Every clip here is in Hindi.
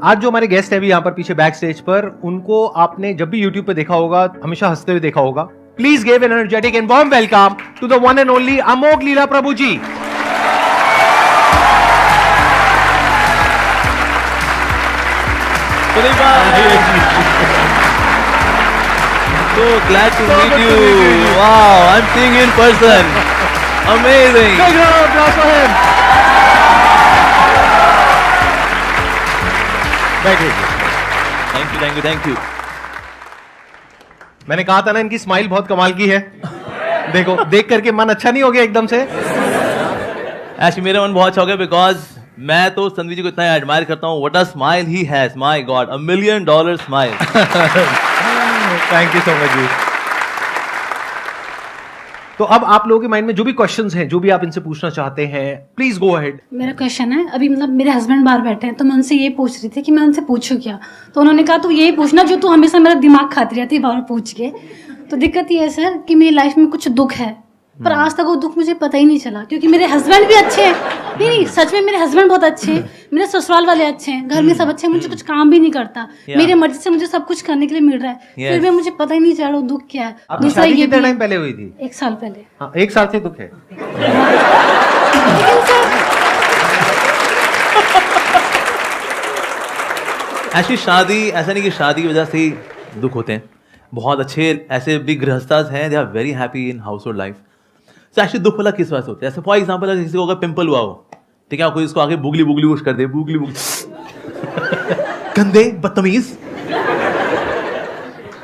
आज जो हमारे गेस्ट है भी यहाँ पर पीछे बैक स्टेज पर, उनको आपने जब भी यूट्यूब पे देखा होगा, हमेशा हंसते हुए देखा होगा. Please give an energetic and warm welcome to the one and only Amogh Lila Prabhu ji. So glad to meet you. Wow, I'm seeing you in person. Amazing. Big round of applause for him. बैठिए. Thank you. मैंने कहा था ना इनकी स्माइल बहुत कमाल की है. देखो, देख करके मन अच्छा नहीं हो गया एकदम से. Actually मेरा मन बहुत शौक है because मैं तो संधवी जी को इतना एडमायर करता हूँ. What a smile he has, my God, $1 million smile. Thank you so much जी. तो अब आप लोगों के माइंड में जो भी क्वेश्चंस हैं, जो भी आप इनसे पूछना चाहते हैं, प्लीज गो अहेड. मेरा क्वेश्चन है, अभी मतलब मेरे हस्बैंड बाहर बैठे हैं, तो मैं उनसे ये पूछ रही थी कि मैं उनसे पूछूं क्या. तो उन्होंने कहा तू यही पूछना जो तू हमेशा मेरा दिमाग खाती रहती है बाहर पूछ के. तो दिक्कत ये है सर कि मेरी लाइफ में कुछ दुख है, पर आज तक वो दुख मुझे पता ही नहीं चला, क्योंकि मेरे हस्बैंड भी अच्छे हैं. नहीं, सच में मेरे हस्बैंड बहुत अच्छे हैं, मेरे ससुराल वाले अच्छे हैं, घर में सब अच्छे हैं, मुझे कुछ काम भी नहीं करता, मेरे मर्जी से मुझे सब कुछ करने के लिए मिल रहा है, फिर भी मुझे पता ही नहीं चल रहा दुख क्या है. दूसरा ये कितने टाइम पहले हुई थी? 1 साल पहले. हाँ, 1 साल से दुख है. ऐसी शादी, ऐसा नहीं कि शादी की वजह से ही दुख होते हैं. बहुत अच्छे ऐसे भी गृहस्थास हैं, they are very happy in household life. तो एक्चुअली दुख वाला किस वजह से होता है? जैसे फॉर एग्जांपल अगर किसी को अगर पिंपल हुआ हो, ठीक है, कोई उसको आगे बुगली बुगली वुश कर दे, बुगली गंदे बदतमीज.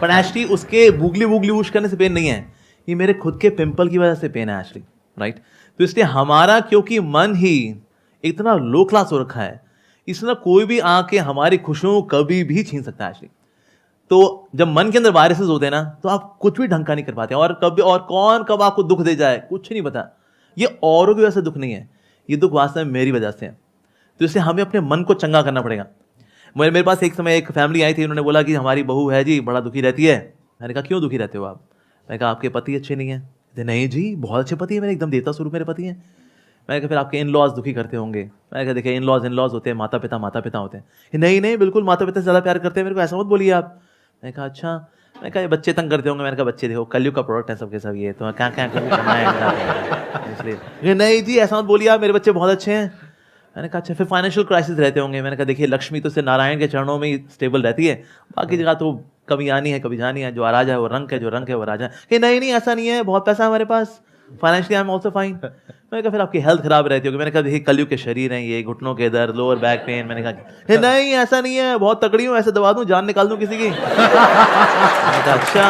पर एक्चुअली उसके बुगली बुगली वुश करने से पेन नहीं है, ये मेरे खुद के पिंपल की वजह से पेन है एक्चुअली, राइट. तो इसलिए हमारा क्योंकि मन ही इतना लो क्लास हो रखा है, इसलिए कोई भी आके हमारी खुशियों को कभी भी छीन सकता है एक्चुअली. तो जब मन के अंदर वायरसेस होते हैं ना, तो आप कुछ भी ढंग का नहीं कर पाते. और कभी और कौन कब आपको दुख दे जाए कुछ नहीं पता. ये औरों की वजह से दुख नहीं है, ये दुख वास्तव में मेरी वजह से है. तो इसलिए हमें अपने मन को चंगा करना पड़ेगा. मेरे पास एक समय एक फैमिली आई थी, उन्होंने बोला कि हमारी बहू है जी बड़ा दुखी रहती है. मैंने कहा क्यों दुखी रहते हो आप? मैंने कहा आपके पति अच्छे नहीं है. नहीं जी बहुत अच्छे पति है मेरे, एकदम देवता स्वरूप मेरे पति हैं. मैंने कहा फिर आपके इन लॉज दुखी करते होंगे. मैंने कहा देखिए इन लॉज होते हैं, माता पिता होते हैं. नहीं बिल्कुल माता पिता से ज़्यादा प्यार करते हैं मेरे को, ऐसा मत बोलिए आप. मैंने कहा अच्छा. मैंने कहा ये बच्चे तंग करते होंगे. मैंने कहा बच्चे देखो कलयुग का प्रोडक्ट है सबके सब, ये तो क्या इसलिए. नहीं जी ऐसा मत बोलिए आप, मेरे बच्चे बहुत अच्छे हैं. मैंने कहा अच्छा फिर फाइनेंशियल क्राइसिस रहते होंगे. मैंने कहा देखिए लक्ष्मी तो से नारायण के चरणों में ही स्टेबल रहती है, बाकी जगह तो कभी आनी है कभी जानी है. जो राजा है वो रंग है, जो रंग है वो राजा है. नहीं ऐसा नहीं है, बहुत पैसा है हमारे पास, financially I am also fine. मैंने कहा फिर आपकी हेल्थ खराब रहती होगी. मैंने कहा देखिए कलयुग के शरीर हैं ये, घुटनों के दर्द, लोअर बैक पेन. मैंने कहा नहीं ऐसा नहीं है, बहुत तगड़ी हूँ, ऐसे दबा दूं जान निकाल दूं किसी की. मैंने कहा अच्छा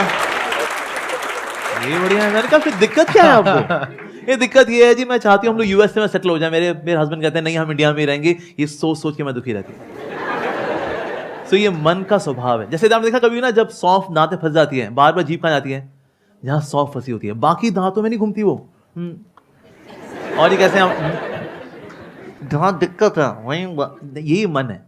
ये बढ़िया है. मैंने कहा फिर दिक्कत क्या है आपको? ये दिक्कत ये है जी मैं चाहती हूँ हम लोग यूएस में सेटल हो जाए. मेरे हस्बैंड कहते हैं नहीं हम इंडिया में ही रहेंगे. ये सोच के मैं दुखी रहती हूँ. तो ये मन का स्वभाव है. जैसे आपने देखा कभी ना जब सौंफ दांतें फंस जाती है, बार बार जीभ कहाँ जाती है? जहाँ सौंफ फंसी होती है, बाकी दांतों में नहीं घूमती वो. और ये कैसे हम जहाँ दिक्कत है वहीं, यही मन है.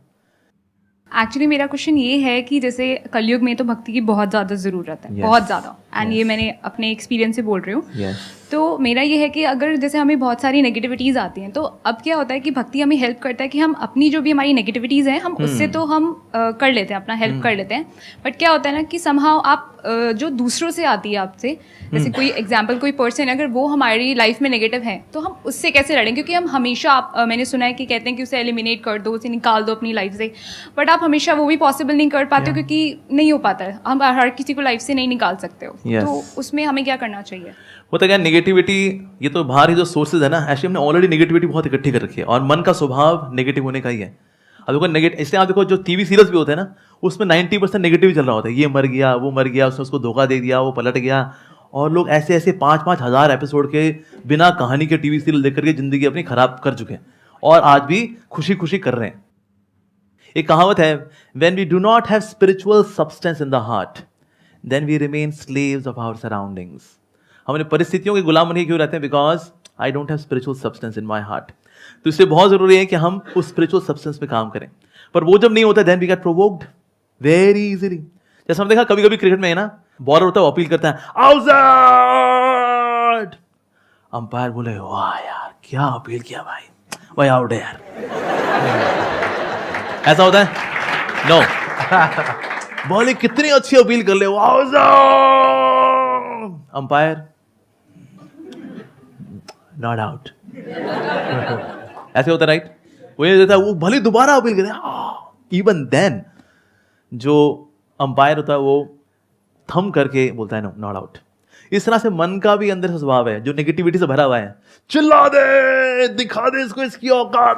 एक्चुअली मेरा क्वेश्चन ये है कि जैसे कलयुग में तो भक्ति की बहुत ज़्यादा ज़रूरत है, बहुत ज़्यादा. एंड ये मैंने अपने एक्सपीरियंस से बोल रही हूँ. तो मेरा ये है कि अगर जैसे हमें बहुत सारी नेगेटिविटीज़ आती हैं, तो अब क्या होता है कि भक्ति हमें हेल्प करता है कि हम अपनी जो भी हमारी नेगेटिविटीज़ हैं हम उससे तो हम कर लेते हैं, अपना हेल्प कर लेते हैं. बट क्या होता है ना कि समहाउ आप जो दूसरों से आती है आपसे, जैसे कोई एग्जाम्पल कोई पर्सन अगर वो हमारी लाइफ में नेगेटिव है तो हम उससे कैसे लड़ें? क्योंकि हम हमेशा मैंने सुना है कि कहते हैं कि उसे एलिमिनेट कर दो, उसे निकाल दो अपनी लाइफ से. बट आप हमेशा वो भी पॉसिबल नहीं कर पाते हो, क्योंकि नहीं हो पाता है. हम हर किसी को लाइफ से नहीं निकाल सकते हो. तो उसमें हमें क्या करना चाहिए? होता क्या नेगेटिविटी, ये तो बाहर ही जो सोर्सेज है ना, एक्चुअली हमने ऑलरेडी नेगेटिविटी बहुत इकट्ठी कर रखी है. और मन का स्वभाव नेगेटिव होने का ही है. अब देखो नेगेटिव, इसलिए आप देखो जो टीवी सीरियल्स भी होते हैं ना, उसमें 90% नेगेटिव चल रहा होता है. ये मर गया, वो मर गया, उसने उसको धोखा दे दिया, वो पलट गया. और लोग ऐसे 5-5 हज़ार एपिसोड के बिना कहानी के टीवी सीरियल देख करके जिंदगी अपनी खराब कर चुके हैं, और आज भी खुशी खुशी कर रहे हैं. एक कहावत है, when we do not have spiritual substance in the heart then we remain slaves of our surroundings. हम अपनी परिस्थितियों के गुलाम बने क्यों रहते हैं? Because I don't have spiritual substance in my heart. तो इसलिए बहुत जरूरी है कि हम उस स्पिरिचुअल सब्सटेंस पे काम करें. पर वो जब नहीं होता then we get provoked very easily. जैसे हमने देखा कभी कभी क्रिकेट में है ना, बॉलर होता है वो अपील करता है आउट, अंपायर बोले वाह यार क्या अपील किया भाई, भाई आउट है यार. ऐसा होता है. नो बोले कितनी अच्छी अपील कर ले, अंपायर नॉट आउट। ऐसे होता राइट, वो ये देता है, वो भले दोबारा अपील करे, इवन देन जो अंपायर होता है वो थम करके बोलता है नो नॉट आउट। इस तरह से मन का भी अंदर से स्वभाव है जो नेगेटिविटी से भरा हुआ है, चिल्ला दे, दिखा दे इसको इसकी औकात।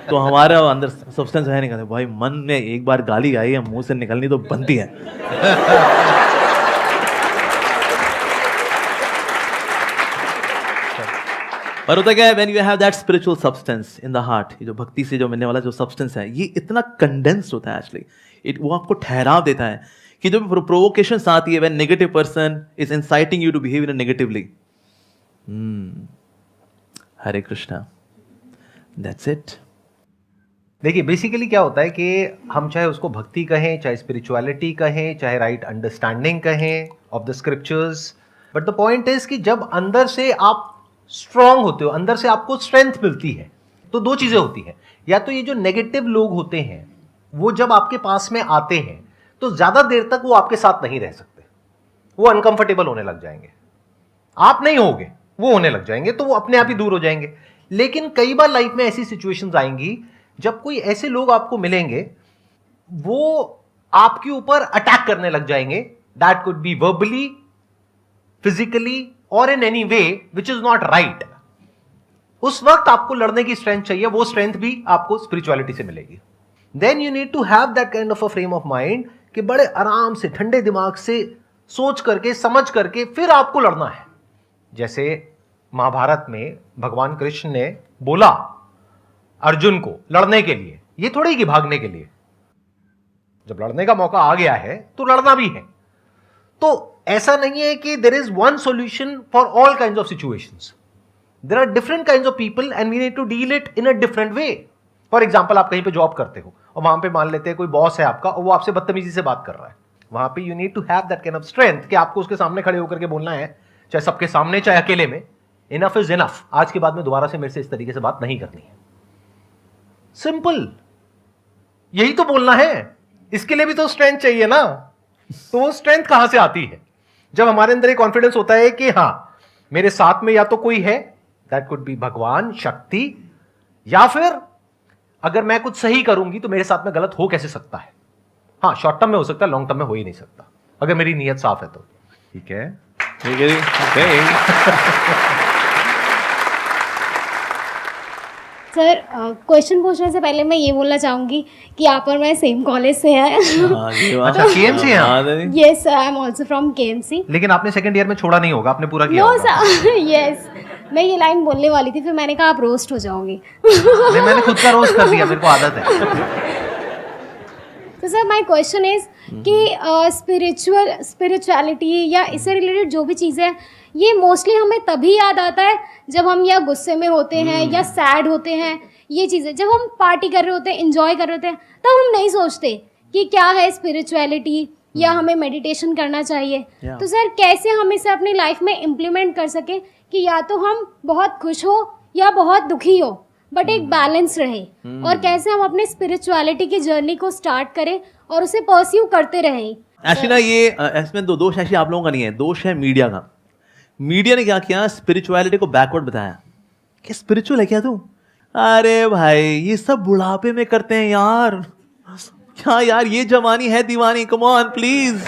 तो हमारा अंदर सब्सटेंस है नहीं, कहते भाई मन में एक बार गाली आई है मुंह से निकलनी तो बनती है। और होता क्या है, when you have that spiritual substance in the heart, ये जो भक्ति से जो मिलने वाला जो सब्सटेंस है, ये इतना कंडेंस्ड होता है एक्चुअली, वो आपको ठहराव देता है कि जो प्रोवोकेशंस आती है, when negative person is inciting you to behave in negatively, Hare Krishna, that's it. देखिए बेसिकली क्या होता है कि हम चाहे उसको भक्ति कहें, चाहे स्पिरिचुअलिटी कहें, चाहे राइट अंडरस्टैंडिंग कहें of the scriptures, but the point is कि जब अंदर से आप स्ट्रांग होते हो, अंदर से आपको स्ट्रेंथ मिलती है, तो दो चीजें होती हैं। या तो ये जो नेगेटिव लोग होते हैं वो जब आपके पास में आते हैं तो ज्यादा देर तक वो आपके साथ नहीं रह सकते, वो अनकंफर्टेबल होने लग जाएंगे, आप नहीं होगे, वो होने लग जाएंगे, तो वो अपने आप ही दूर हो जाएंगे। लेकिन कई बार लाइफ में ऐसी सिचुएशंस आएंगी जब कोई ऐसे लोग आपको मिलेंगे, वो आपके ऊपर अटैक करने लग जाएंगे, that could be verbally, physically और in any way which is not right. उस वक्त आपको लड़ने की स्ट्रेंथ चाहिए, वो स्ट्रेंथ भी आपको स्पिरिचुअलिटी से मिलेगी। Then you need to have that kind of a frame of mind कि बड़े आराम से ठंडे दिमाग से सोच करके समझ करके फिर आपको लड़ना है। जैसे महाभारत में भगवान कृष्ण ने बोला अर्जुन को लड़ने के लिए, ये थोड़ी कि भागने के लिए। जब लड़ने का मौका आ गया है तो लड़ना भी है। तो ऐसा नहीं है कि there is one solution for all kinds of situations. There are different kinds of people and we need to deal it in a different way. For example, आप कहीं पे जॉब करते हो और वहां पे मान लेते हैं कोई बॉस है आपका और वो आपसे बदतमीजी से बात कर रहा है, वहां पे you need to have that kind of strength कि आपको उसके सामने खड़े होकर के बोलना है, चाहे सबके सामने चाहे अकेले में, इनफ इज इनफ, आज के बाद में दोबारा से मेरे से इस तरीके से बात नहीं करनी है। सिंपल, यही तो बोलना है। इसके लिए भी तो स्ट्रेंथ चाहिए ना। तो वो स्ट्रेंथ कहां से आती है? जब हमारे अंदर एक कॉन्फिडेंस होता है कि हां मेरे साथ में या तो कोई है, दैट कुड बी भगवान, शक्ति, या फिर अगर मैं कुछ सही करूंगी तो मेरे साथ में गलत हो कैसे सकता है। हाँ, शॉर्ट टर्म में हो सकता है, लॉन्ग टर्म में हो ही नहीं सकता अगर मेरी नीयत साफ है तो। ठीक है, ठीक है, okay. सर, क्वेश्चन पूछने से पहले मैं ये बोलना चाहूँगी कि आप और मैं सेम कॉलेज से हैं। अच्छा, KMC हैं? Yes sir, I am also from KMC। लेकिन आपने सेकंड ईयर में छोड़ा नहीं होगा, आपने पूरा किया नो होगा। सर, यस, मैं ये लाइन बोलने वाली थी, फिर मैंने कहा आप रोस्ट हो जाओगे। नहीं, मैंने खुद का रोस्ट कर दिया, मेरे को आदत है। तो सर माय क्वेश्चन इज कि स्पिरिचुअलिटी या इससे रिलेटेड जो भी चीज़ें हैं, ये मोस्टली हमें तभी याद आता है जब हम या गुस्से में होते हैं या सैड होते हैं। ये चीज़ें जब हम पार्टी कर रहे होते हैं, एंजॉय कर रहे होते हैं, तब हम नहीं सोचते कि क्या है स्पिरिचुअलिटी या हमें मेडिटेशन करना चाहिए। तो सर कैसे हम इसे अपनी लाइफ में इम्प्लीमेंट कर सके कि या तो हम बहुत खुश हो या बहुत दुखी हो, बट एक बैलेंस रहे, और कैसे हम अपने स्पिरिचुअलिटी की जर्नी को स्टार्ट करें और उसे परस्यू करते रहें। एक्चुअली ना ये इसमें दोष ऐसे आप लोगों का नहीं है, दोष है मीडिया का। मीडिया ने क्या किया, स्पिरिचुअलिटी को बैकवर्ड बताया कि स्पिरिचुअल है क्या तू? अरे भाई ये सब बुढ़ापे में करते हैं यार, क्या यार ये जवानी है दीवानी, कम ऑन प्लीज।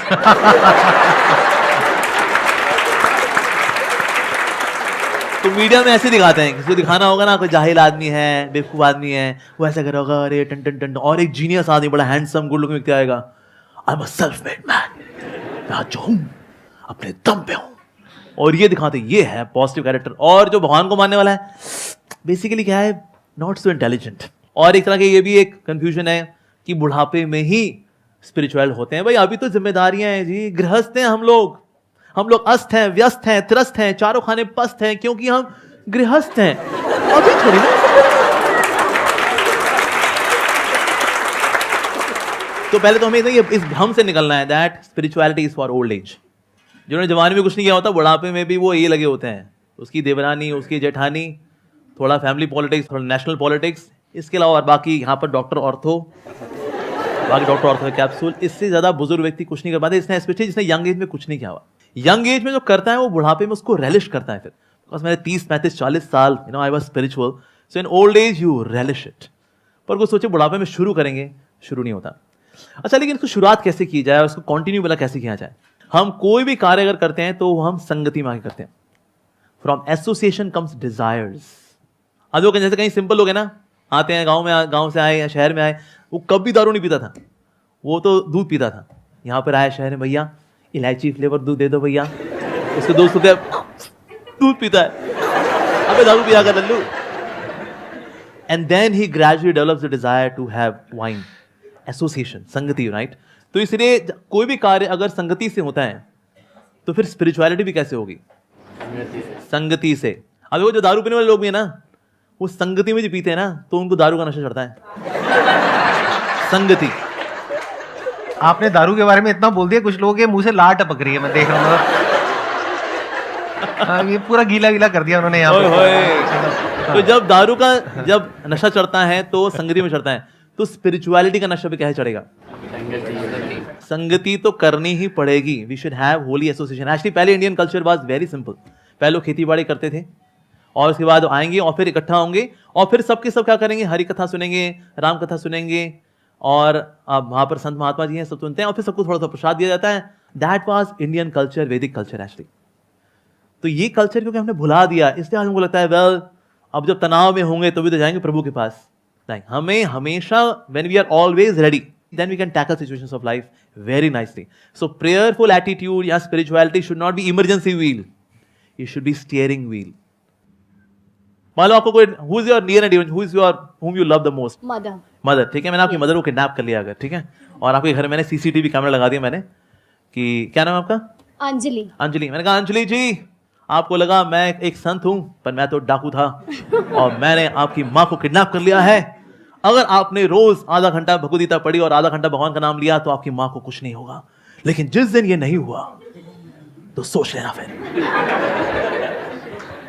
तो मीडिया में ऐसे दिखाते हैं, किसी को दिखाना होगा ना कोई जाहिल आदमी है, बेवकूफ आदमी है, वो ऐसा कर होगा, अरे टन टन टन, और एक जीनियस आदमी बड़ा हैंडसम गुड लुकिंग व्यक्ति आएगा, I am a self made man, मैं जो हूं अपने दम पे हूं, और ये दिखाते ये है पॉजिटिव कैरेक्टर। और जो भगवान को मानने वाला है बेसिकली क्या है, नॉट सो इंटेलिजेंट। और एक तरह के ये भी एक कंफ्यूजन है कि बुढ़ापे में ही स्पिरिचुअल होते हैं। भाई अभी तो जिम्मेदारियां हैं जी, गृहस्थ हैं हम लोग अस्त हैं, व्यस्त हैं, त्रस्त हैं, चारों खाने पस्त हैं, क्योंकि हम गृहस्थ हैं। अभी थोड़ी ना। तो पहले तो हमें इस भ्रम से निकलना है that spirituality is for old age. जिन्होंने जवानी में कुछ नहीं किया होता, बुढ़ापे में भी वो ये लगे होते हैं, उसकी देवरानी, उसकी जेठानी, थोड़ा फैमिली पॉलिटिक्स, थोड़ा नेशनल पॉलिटिक्स, इसके अलावा और बाकी यहाँ पर डॉक्टर ऑर्थो कैप्सूल, इससे ज्यादा बुजुर्ग व्यक्ति कुछ नहीं कर पाते। इसने स्पेशली जिसने यंग एज में कुछ नहीं किया हुआ, यंग एज में जो करता है वो बुढ़ापे में उसको रेलिश करता है। फिर बिकॉज मैंने 30, 35, 40 साल I was spiritual, so in old age you relish it. पर कुछ सोचे बुढ़ापे में शुरू करेंगे, शुरू नहीं होता। अच्छा, लेकिन इसको शुरुआत कैसे की जाए, उसको कंटिन्यू वाला कैसे किया जाए? हम कोई भी कार्य अगर करते हैं तो हम संगति में आके करते हैं। From association comes desires. अब लोग जैसे कहीं सिंपल लोग हैं ना, आते हैं गांव से आए या शहर में आए, वो कभी दारू नहीं पीता था, वो तो दूध पीता था। यहाँ पर आया शहर में, भैया इलायची फ्लेवर दूध दे दो भैया, उसके दोस्त होते दूध पीता है, अबे दारू पिया कर लल्लू। And then he gradually develops the desire to have wine. Association, संगति, राइट? तो इसलिए कोई भी कार्य अगर संगति से होता है तो फिर स्पिरिचुअलिटी भी कैसे होगी? संगति से। अब वो जो दारू पीने वाले लोग भी है ना, वो संगति में जो पीते हैं ना, तो उनको दारू का नशा चढ़ता है। संगति। आपने दारू के बारे में इतना बोल दिया, कुछ लोगों के मुंह से लार टपक रही है, मैं देख रहा हूँ। ये पूरा गीला गीला कर दिया उन्होंने यहाँ पे। तो जब दारू का जब नशा चढ़ता है तो संगति में चढ़ता है, तो स्पिरिचुअलिटी का नशा भी कैसे चढ़ेगा? संगति तो करनी ही पड़ेगी। We should have holy association. Actually पहले Indian culture was very simple. पहले लोग खेती बाड़ी करते थे और उसके बाद आएंगे और फिर इकट्ठा होंगे और फिर सबके सब क्या करेंगे? हरि कथा सुनेंगे, राम कथा सुनेंगे, और अब वहां पर संत महात्मा जी हैं, सब सुनते हैं और फिर सबको थोड़ा सा प्रसाद दिया जाता है। दैट वाज इंडियन कल्चर, वैदिक कल्चर एक्चुअली। तो ये कल्चर क्योंकि हमने भुला दिया, इसलिए आज हमको लगता है वेल अब जब तनाव में होंगे तो भी तो जाएंगे प्रभु के पास। नहीं, हमें हमेशा when we are always ready, then we can tackle situations of life very nicely. So prayerful attitude या spirituality should not be emergency wheel, it should be steering wheel. मान लो आपको कोई who is your near and dear, whom you love the most? Mother. ठीक है, मैंने आपकी मदर को किडनैप कर लिया अगर, ठीक है, और आपके घर में मैंने सीसीटीवी कैमरा लगा दिया मैंने कि क्या नाम है आपका? अंजलि। मैंने कहा अंजलि जी, आपको लगा मैं एक संत हूं, पर मैं तो डाकू था और मैंने आपकी माँ को किडनैप कर लिया है। अगर आपने रोज आधा घंटा भगवदगीता पढ़ी और आधा घंटा भगवान का नाम लिया तो आपकी माँ को कुछ नहीं होगा, लेकिन जिस दिन ये नहीं हुआ तो सोच लेना फिर।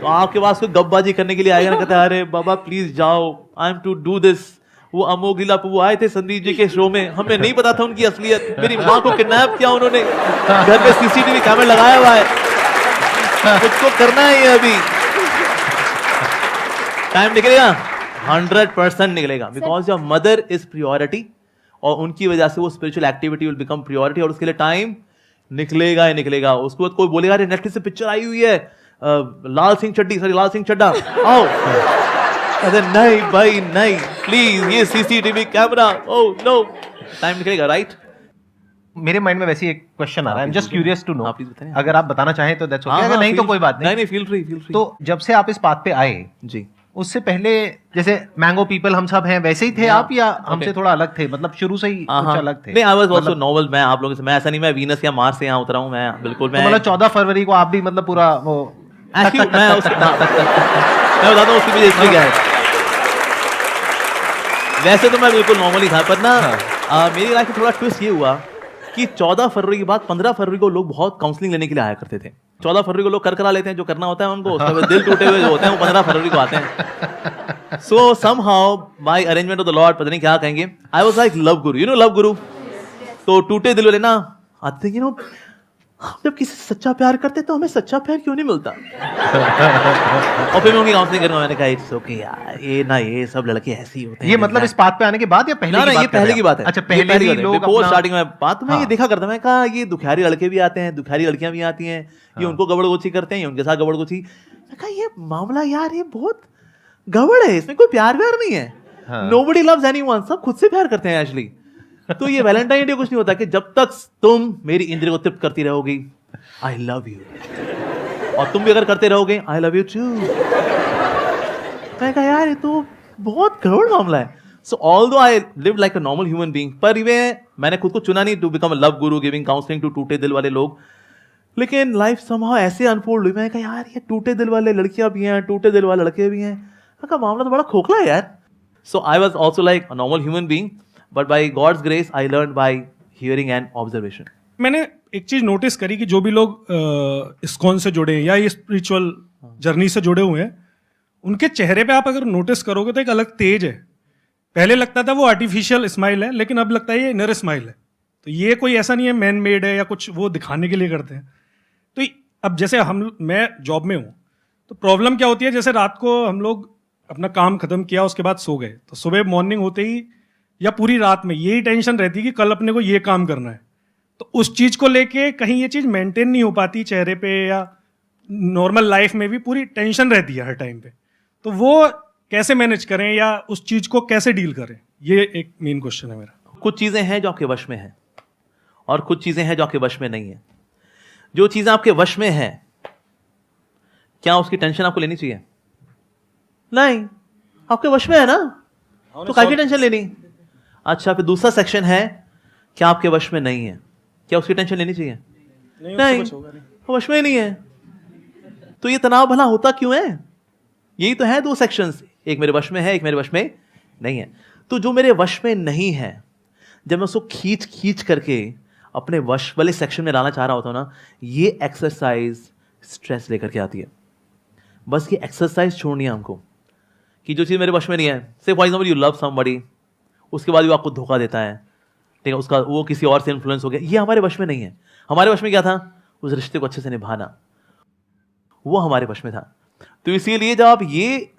तो आपके पास कोई गपबाजी करने के लिए आएगा ना, कहता है अरे बाबा प्लीज जाओ, I am to do this. वो अमोघ लीला प्रभु आए थे संदीप जी के शो में, हमें नहीं पता था उनकी असलियत। मेरी माँ को किडनैप किया उन्होंने, घर पे सीसीटीवी कैमरा लगाया हुआ है, कुछ करना है। अभी टाइम निकलेगा, 100% निकलेगा, because your mother is priority और उनकी वजह से वो spiritual activity will become priority और उसके लिए टाइम निकलेगा ही निकलेगा। उसके बाद कोई बोलेगा अरे नेटफ्लिक्स से पिक्चर आई हुई है लाल सिंह चड्ढा, आओ। अरे नहीं भाई नहीं, प्लीज ये CCTV camera, oh no, time निकलेगा, राइट? मेरे माइंड में वैसे एक क्वेश्चन आ रहा है, just curious to know। Please बताएं। अगर आप बताना चाहें तो that's okay, अगर नहीं तो कोई बात नहीं। नहीं, फील फ्री। तो जब से आप इस बात पे आए जी, उससे पहले जैसे मैंगो पीपल हम सब हैं वैसे ही थे आप, या हमसे थोड़ा अलग थे? मतलब शुरू से ही कुछ अलग थे? नहीं, आई वाज आल्सो नॉर्मल। मैं आप लोगों से, मैं ऐसा नहीं मैं वीनस या मार्स से यहाँ उतरा हूँ, मैं बिल्कुल मैं मतलब 14 फरवरी को आप भी मतलब पूरा वो एक्चुअली मैं बताता हूँ उसकी वजह इसलिए क्या है। वैसे तो मैं बिल्कुल नॉर्मल ही था, पर ना मेरी लाइफ में थोड़ा ट्विस्ट ये हुआ कि 14 फरवरी के बाद 15 फरवरी को लोग बहुत काउंसलिंग लेने के लिए आया करते थे। 14 फरवरी को लोग करा लेते हैं जो करना होता है उनको, उसके बाद दिल टूटे हुए जो होते हैं वो 15 फरवरी को आते हैं। So somehow by arrangement of the lord, पता नहीं क्या कहेंगे, I was like love guru, love guru. तो टूटे दिल वाले ना आते हैं, हम जब किसी से सच्चा प्यार करते तो हमें सच्चा प्यार क्यों नहीं मिलता? और फिर मैं उनकी काउंसलिंग करूंगा, मैंने कहा इट्स ओके यार, ये सब लड़के ऐसे ही होते हैं। ये मतलब इस बात पे आने के बाद या पहले की बात? ये पहले की बात है। अच्छा, पहले ही लोग बिफोर स्टार्टिंग में बात मैं ये देखा करता, मैं कहा ये दुखियारी लड़के भी आते हैं, दुखियारी लड़कियां भी आती हैं, ये उनको गबड़गोची करते हैं, ये उनके साथ गबड़गोची। मैं कहा ये मामला यार ये बहुत गड़बड़ है, इसमें कोई प्यार व्यार नहीं है। नोबडी लव्स एनीवन, सब खुद से प्यार करते हैं एक्चुअली। तो ये वैलेंटाइन डे कुछ नहीं होता कि जब तक तुम मेरी इंद्रिय को तृप्त करती रहोगी, आई लव यू, और तुम भी अगर करते रहोगे आई लव यू टू। मैं कहा यार ये तो बहुत गड़बड़ मामला है। सो although I live like a normal human being, पर मैंने खुद को चुना नहीं to become a love Guru giving counselling to टूटे दिल वाले लोग, लेकिन लाइफ समहाउ ऐसे अनफोल्ड हुई। मैं कहा यार ये टूटे दिल वाले लड़कियां भी हैं, टूटे दिल वाले लड़के भी हैं, का मामला तो बड़ा खोखला है यार। So I was also like a normal human being, but by God's grace I learn by hearing and observation. मैंने एक चीज नोटिस करी कि जो भी लोग इस्कॉन से जुड़े हैं या ये स्पिरिचुअल जर्नी से जुड़े हुए हैं, उनके चेहरे पे आप अगर नोटिस करोगे तो एक अलग तेज है। पहले लगता था वो आर्टिफिशियल स्माइल है, लेकिन अब लगता है ये इनर स्माइल है। तो ये कोई ऐसा नहीं है मैन मेड है या कुछ वो दिखाने के लिए करते हैं। तो अब जैसे मैं जॉब में हूँ, तो प्रॉब्लम क्या होती है, जैसे रात को हम लोग अपना काम खत्म किया उसके बाद सो गए, तो सुबह मॉर्निंग होते ही या पूरी रात में यही टेंशन रहती है कि कल अपने को ये काम करना है। तो उस चीज़ को लेके कहीं ये चीज़ मेंटेन नहीं हो पाती चेहरे पे, या नॉर्मल लाइफ में भी पूरी टेंशन रहती है हर टाइम पे। तो वो कैसे मैनेज करें या उस चीज़ को कैसे डील करें, ये एक मेन क्वेश्चन है मेरा। कुछ चीज़ें हैं जो आपके वश में हैं और कुछ चीज़ें हैं जो आपके वश में नहीं है। जो चीज़ें आपके वश में हैं, क्या उसकी टेंशन आपको लेनी चाहिए? नहीं, आपके वश में है ना, तो काफी टेंशन लेनी। अच्छा, फिर दूसरा सेक्शन है, क्या आपके वश में नहीं है, क्या उसकी टेंशन लेनी चाहिए? नहीं, वश में ही नहीं है, तो ये तनाव भला होता क्यों है? यही तो है दो सेक्शंस, एक मेरे वश में है, एक मेरे वश में नहीं है। तो जो मेरे वश में नहीं है, जब मैं उसको खींच खींच करके अपने वश वाले सेक्शन में लाना चाह रहा होता हूं ना, ये एक्सरसाइज स्ट्रेस लेकर के आती है। बस ये एक्सरसाइज छोड़नी है हमको, कि जो चीज़ मेरे वश में नहीं है, से for example you love somebody, उसके बाद भी आपको धोखा देता है, ठीक है, उसका वो किसी और से इन्फ्लुएंस हो गया, ये हमारे वश में नहीं है। हमारे वश में क्या था? उस रिश्ते को अच्छे से निभाना, वो हमारे वश में था। तो इसीलिए जब आप ये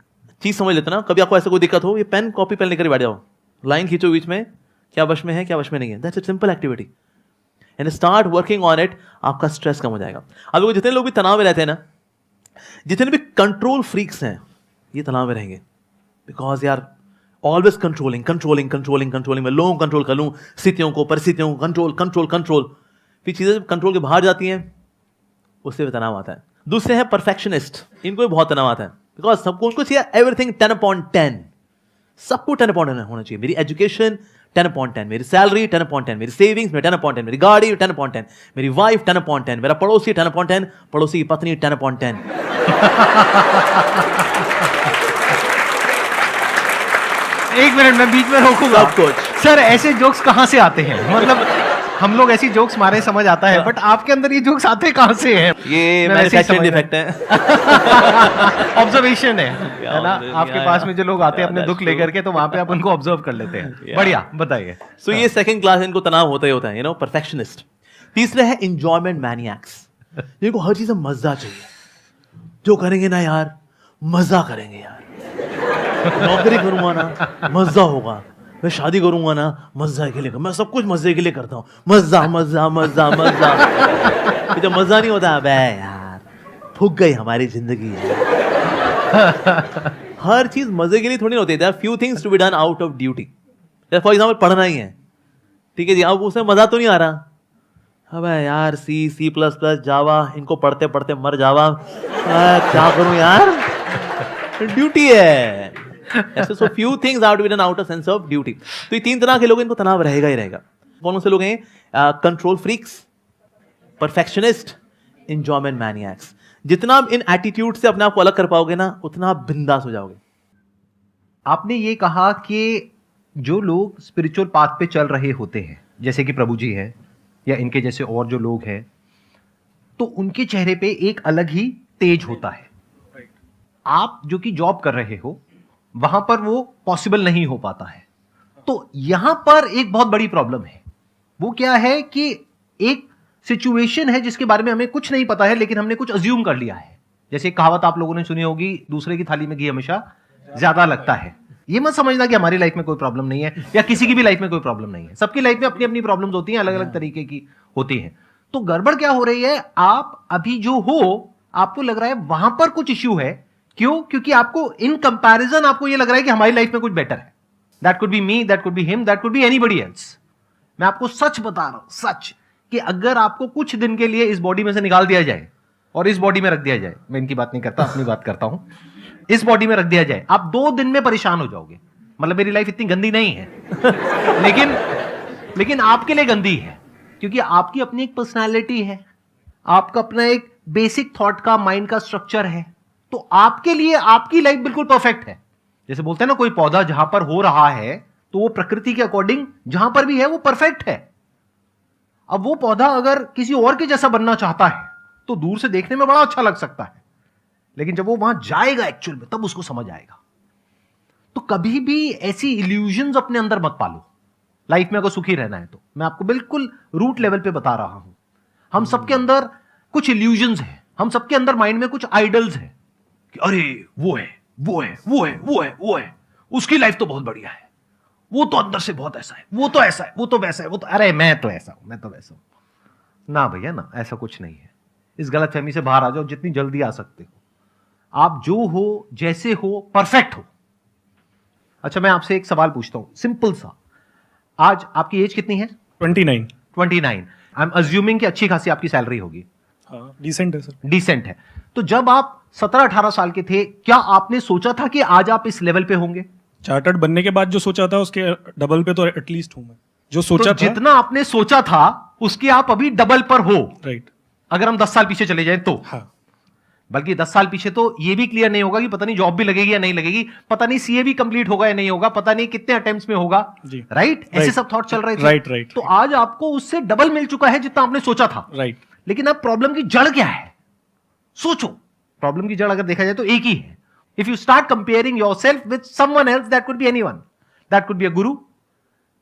चीज़ समझ लेते ना, कभी आपको ऐसा कोई दिक्कत हो, ये पेन कॉपी पेन लेकर बैठ जाओ, लाइन खींचो बीच में, क्या वश में है क्या वश में नहीं है, that's a simple activity and start working on it. आपका स्ट्रेस कम हो जाएगा। अब देखो, जितने लोग भी तनाव में रहते हैं ना, जितने भी कंट्रोल फ्रीक्स हैं, ये तनाव में रहेंगे, बिकॉज यार always controlling controlling controlling controlling, मैं लोगों को कंट्रोल कर लूँ, स्थितियों को परिस्थितियों को कंट्रोल कंट्रोल कंट्रोल, फिर चीज़ें जब कंट्रोल के बाहर जाती हैं, उससे भी तनाव आता है। दूसरे हैं परफेक्शनिस्ट, इनको भी बहुत तनाव आता है, बिकॉज सबको उनको चाहिए एवरीथिंग 10/10, सबको 10/10 होना चाहिए। मेरी एजुकेशन 10/10, मेरी सैलरी 10/10, मेरी सेविंग्स में 10/10, मेरी गाड़ी 10/10, मेरी वाइफ 10/10, मेरा पड़ोसी 10/10, पड़ोसी की पत्नी 10/10। एक मिनट, मैं बीच में रोकूंगा। सब कुछ। सर, ऐसे जोक्स कहाँ से आते हैं? मतलब हम लोग ऐसी जोक्स मारे समझ आता है, बट आपके अंदर ये जोक्स आते कहाँ से हैं? ये मैन्युफैक्चरिंग डिफेक्ट है, ऑब्जर्वेशन है ना? आपके पास में जो लोग आते हैं अपने दुख लेकर के, तो वहां पे आप उनको ऑब्जर्व कर लेते हैं। बढ़िया, बताइए। सो ये सेकंड क्लास, इनको तनाव होता ही होता है, यू नो, परफेक्शनिस्ट। तीसरे है एंजॉयमेंट मैनिएक्स, जिनको हर चीज में मजा चाहिए, जो करेंगे ना यार मजा करेंगे यार, नौकरी करूंगा ना मजा होगा, मैं शादी करूंगा ना मजा के लिए, मैं सब कुछ मजे के लिए करता हूं, मजा मजा मजा मजा। जब मजा नहीं होता, अबे यार फूक गई हमारी जिंदगी हर चीज मजे के लिए थोड़ी होती है। There are few things to be done out of duty. For example पढ़ना ही है, ठीक है जी, अब उसमें मजा तो नहीं आ रहा, अबे यार C++, जावा, इनको पढ़ते पढ़ते मर जावा, क्या करूं यार, ड्यूटी है। ऐसे so few things out B done out of sense of duty. तो ये तीन तरह के लोग, इनको तनाव रहेगा ही रहेगा। कौन से लोग हैं? Control freaks, perfectionist, enjoyment maniacs. जितना आप इन एटीट्यूड से अपने आप को अलग कर पाओगे ना, उतना आप बिंदास हो जाओगे। आपने ये कहा कि जो लोग स्पिरिचुअल पाथ पे चल रहे होते हैं, जैसे कि प्रभु जी हैं या इनके जैसे और जो लोग हैं, तो उनके चेहरे पे एक अलग ही तेज होता है। आप जो कि जॉब कर रहे हो, वहां पर वो पॉसिबल नहीं हो पाता है। तो यहां पर एक बहुत बड़ी प्रॉब्लम है। वो क्या है कि एक सिचुएशन है जिसके बारे में हमें कुछ नहीं पता है, लेकिन हमने कुछ अज्यूम कर लिया है। जैसे एक कहावत आप लोगों ने सुनी होगी, दूसरे की थाली में घी हमेशा ज्यादा लगता है। ये मत समझना कि हमारी लाइफ में कोई प्रॉब्लम नहीं है या किसी की भी लाइफ में कोई प्रॉब्लम नहीं है। सबकी लाइफ में अपनी अपनी प्रॉब्लम्स होती हैं, अलग अलग तरीके की होती हैं। तो गड़बड़ क्या हो रही है, आप अभी जो हो, आपको लग रहा है वहां पर कुछ इश्यू है। क्यों? क्योंकि आपको इन कंपैरिजन आपको ये लग रहा है कि हमारी लाइफ में कुछ बेटर है। That could B me, that could be him, that could B anybody else. मैं आपको सच बता रहा हूं, सच, कि अगर आपको कुछ दिन के लिए इस बॉडी में से निकाल दिया जाए और इस बॉडी में रख दिया जाए, मैं इनकी बात नहीं करता, अपनी बात करता हूं, इस बॉडी में रख दिया जाए, आप 2 दिन में परेशान हो जाओगे। मतलब मेरी लाइफ इतनी गंदी नहीं है लेकिन आपके लिए गंदी है, क्योंकि आपकी अपनी एक पर्सनालिटी है, आपका अपना एक बेसिक थॉट का, माइंड का स्ट्रक्चर है। तो आपके लिए आपकी लाइफ बिल्कुल परफेक्ट है। जैसे बोलते हैं ना, कोई पौधा जहां पर हो रहा है तो वो प्रकृति के अकॉर्डिंग जहां पर भी है वो परफेक्ट है। अब वो पौधा अगर किसी और के जैसा बनना चाहता है तो दूर से देखने में बड़ा अच्छा लग सकता है, लेकिन जब वो वहां जाएगा एक्चुअल में, तब उसको समझ आएगा। तो कभी भी ऐसी इल्यूजन्स अपने अंदर मत पालो। लाइफ में अगर सुखी रहना है तो मैं आपको बिल्कुल रूट लेवल पे बता रहा हूं। हम सबके अंदर कुछ इल्यूजन्स हैं, हम सबके अंदर माइंड में कुछ आइडल्स हैं कि अरे वो है, वो है, वो है, वो है, वो है, उसकी लाइफ तो बहुत बढ़िया है, वो तो अंदर से बहुत ऐसा है, वो तो ऐसा है, वो तो वैसा है, वो तो अरे मैं तो ऐसा हूं, मैं तो वैसा हूं। ना भैया ना, ऐसा कुछ नहीं है। इस गलतफहमी से बाहर आ जाओ जितनी जल्दी आ सकते हो। आप जो हो, जैसे हो, परफेक्ट हो। अच्छा, मैं आपसे एक सवाल पूछता हूं, सिंपल सा। आज आपकी एज कितनी है? 29। 29। आई एम अज्यूमिंग कि अच्छी खासी आपकी सैलरी होगी। हाँ, डिसेंट है सर। डिसेंट है। तो जब आप 17-18 साल के थे, क्या आपने सोचा था कि आज आप इस लेवल पे होंगे? चार्टर्ड बनने के बाद जो सोचा था उसके डबल पे तो एटलीस्ट हूं मैं। जो तो सोचा था, जितना आपने सोचा था उसके आप अभी डबल पर हो। राइट। अगर हम 10 साल पीछे चले जाएं तो, हाँ, बल्कि 10 साल पीछे तो ये भी क्लियर नहीं होगा कि पता नहीं जॉब भी लगेगी या नहीं लगेगी, पता नहीं सीए भी कंप्लीट होगा या नहीं होगा, पता नहीं कितने अटेम्प्ट्स में होगा। जी। राइट, ऐसे सब थॉट चल रहे थे। राइट। तो आज आपको उससे डबल मिल चुका है जितना आपने सोचा था। राइट। लेकिन अब प्रॉब्लम की जड़ क्या है? सोचो। प्रॉब्लम की जड़ अगर देखा जाए तो एक ही है। If you start comparing yourself with someone else, that could be anyone, that could be a guru,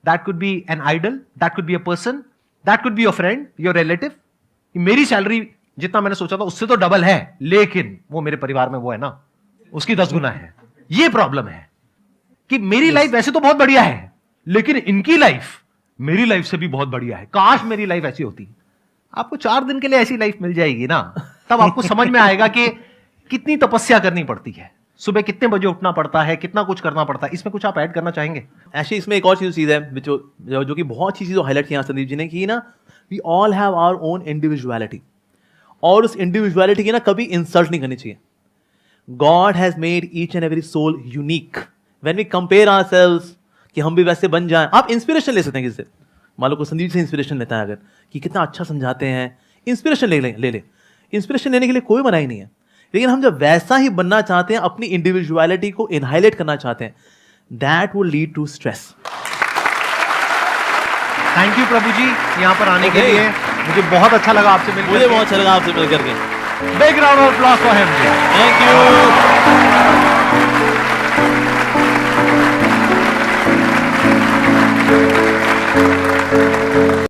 that could be an idol, that could be a person, that could be your friend, your relative. मेरी सैलरी जितना मैंने सोचा था उससे तो डबल है, लेकिन वो मेरे परिवार में वो है ना, उसकी 10 गुना है। ये प्रॉब्लम है कि मेरी लाइफ वैसे तो बहुत बढ़िया है, लेकिन इनकी लाइफ मेरी लाइफ से भी बहुत बढ़िया है। काश मेरी लाइफ ऐसी होती। आपको 4 दिन के लिए ऐसी लाइफ मिल जाएगी ना, तब आपको समझ में आएगा कि कितनी तपस्या करनी पड़ती है, सुबह कितने बजे उठना पड़ता है, कितना कुछ करना पड़ता है। इसमें कुछ आप ऐड करना चाहेंगे? एक्चुअली इसमें एक और चीज़ है जो कि बहुत अच्छी चीज़ हाईलाइट किया संदीप जी ने कि ना, we all have our own individuality, और उस इंडिविजुअलिटी की ना कभी इंसल्ट नहीं करनी चाहिए। God has made each and every soul unique. When we compare ourselves कि हम भी वैसे बन जाएं, आप इंस्पिरेशन ले सकते हैं किसी से। मान लो को संदीप से इंस्पिरेशन लेता है अगर, कि कितना अच्छा समझाते हैं, इंस्पिरेशन ले। इंस्पिरेशन लेने के लिए कोई मनाही नहीं है, लेकिन हम जब वैसा ही बनना चाहते हैं, अपनी इंडिविजुअलिटी को इनहाइलाइट करना चाहते हैं, that will lead to stress. Thank you Prabhu ji यहां पर आने के लिए। मुझे बहुत अच्छा लगा आपसे मिलकर। मुझे बहुत अच्छा लगा आपसे मिलकर के। Big round of applause for him. Thank you.